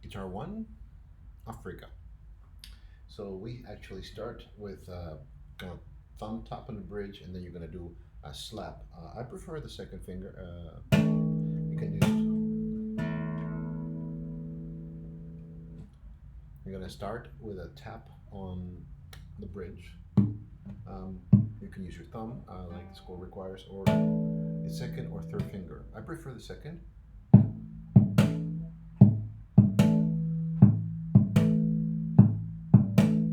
Guitar 1, Africa. So we actually start with kind of thumb top on the bridge, and then you're gonna do a slap. I prefer the second finger. You can use. You're gonna start with a tap on the bridge. Um, you can use your thumb, like the score requires, or the second or third finger. I prefer the second.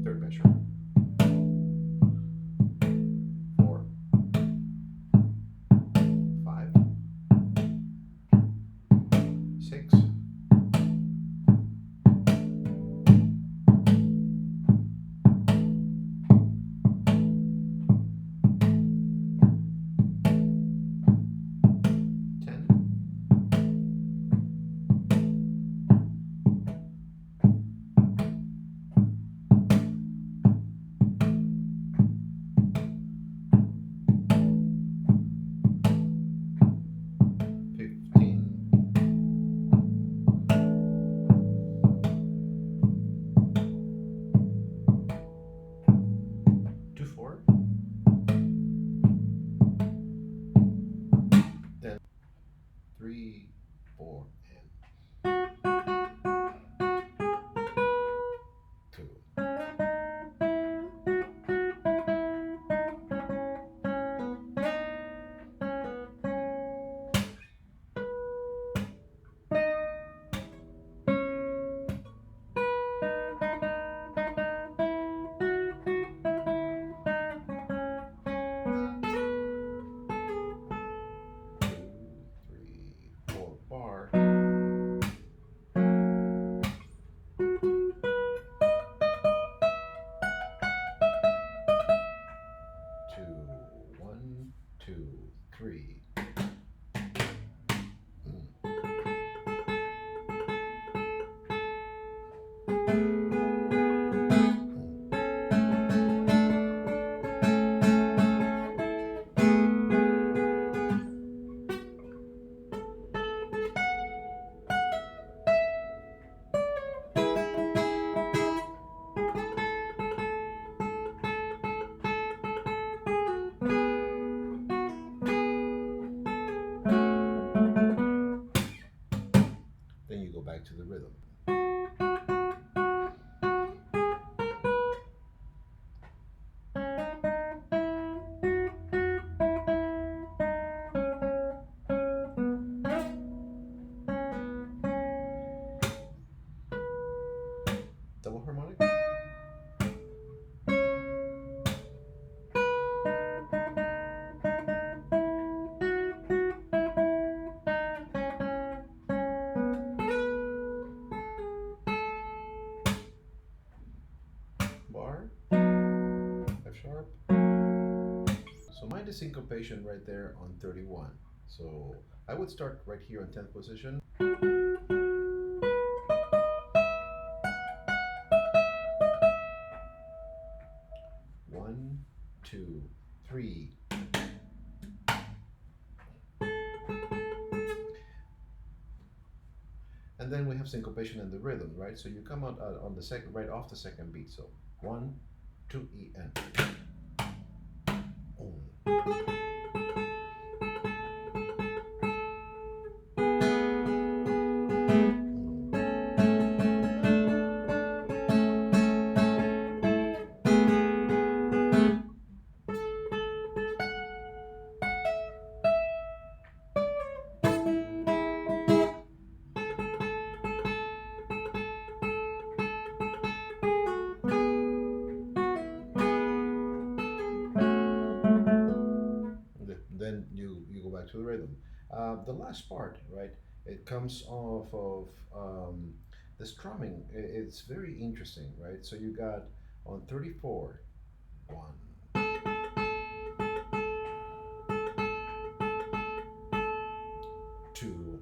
Third measure. 4, 5, 6, 10, 15, 2, 4, then 3, 4, and 2. Three, four bar. Two, 1, 2, 3. Then you go back to the rhythm. Double harmonic. Bar. F sharp. So mind the syncopation right there on 31. So I would start right here on 10th position. One, two, three. And then we have syncopation in the rhythm, right? So you come out on the second, right off the second beat. So 1, 2, E, and. Then you go back to the rhythm. The last part, right? It comes off of the strumming. It's very interesting, right? So you got on 34, 1, 2.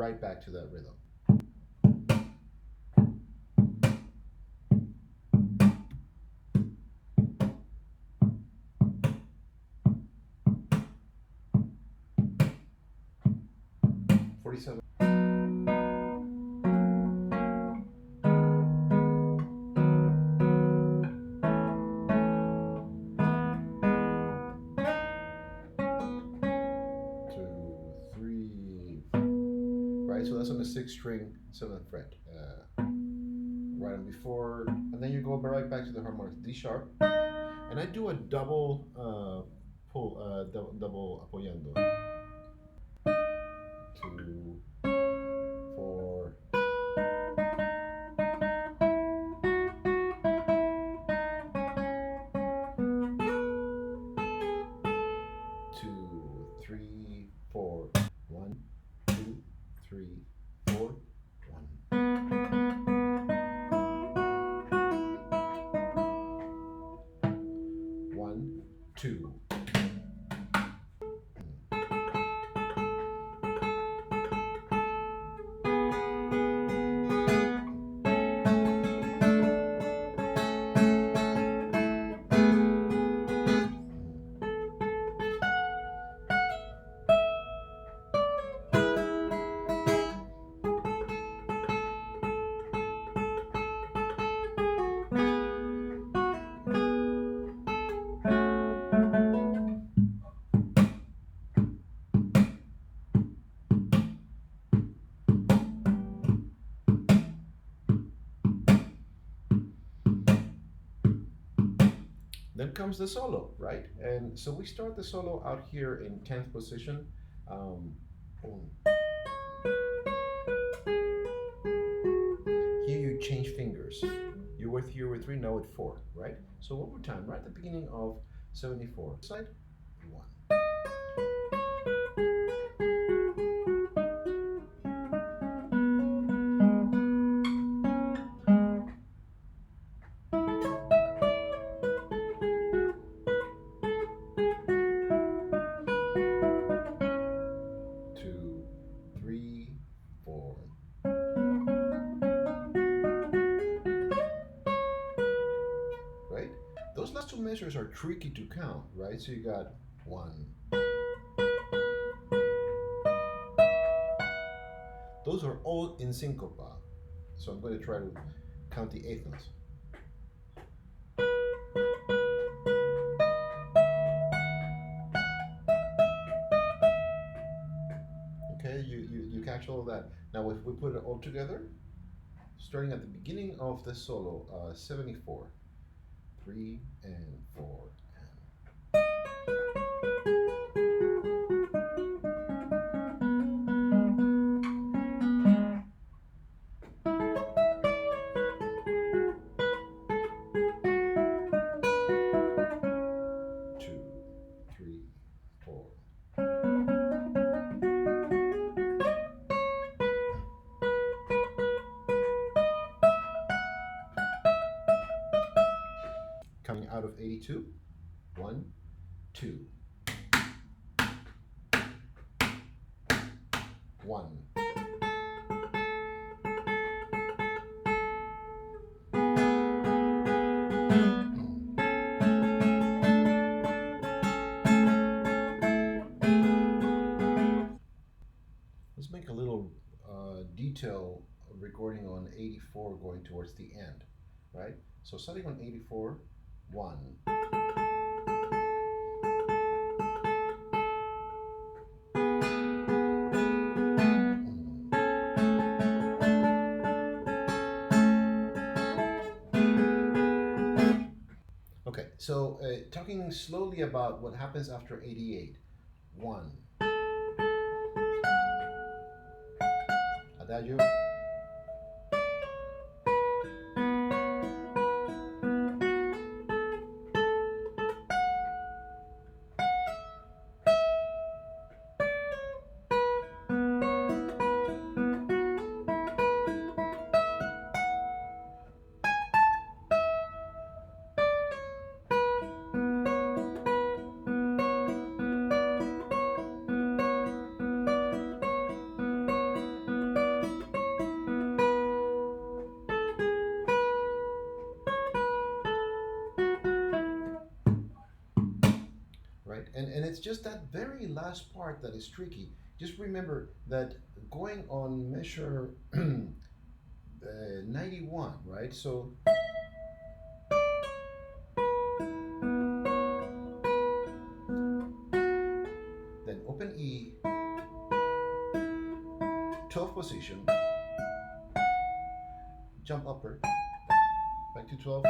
right back to that rhythm. 47. Two, three, right? So that's on the sixth string, seventh fret. Right on before, and then you go right back to the harmonics, D sharp, and I do a double pull, double apoyando. 2, 4. 2, 3, 4. 1, 2, 3, 4. 1, 2. Then comes the solo, right? And so we start the solo out here in 10th position. Boom. Here you change fingers. You were here with 3, now with 4, right? So one more time, right at the beginning of 74. Side, 1. Two, 3, 4. Right? Those last two measures are tricky to count, right? So you got 1. Those are all in syncopa. So I'm going to try to count the eighth notes. Okay, you catch all of that. Now if we put it all together, starting at the beginning of the solo, 74. 3 and 4. Two, 3, 4. Coming out of 82. 1, 2. 1. Let's make a little detail recording on 84 going towards the end, right? So starting on 84, 1. Okay, so talking slowly about what happens after 88. 1. Adagio. right? And it's just that very last part that is tricky. Just remember that going on measure 91, right? So then open E, 12th position, jump upward, back to 12,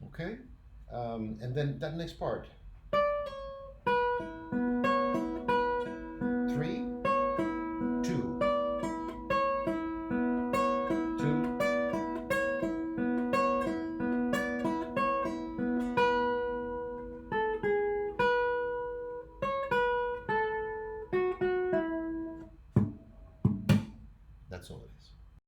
okay? And then that next part.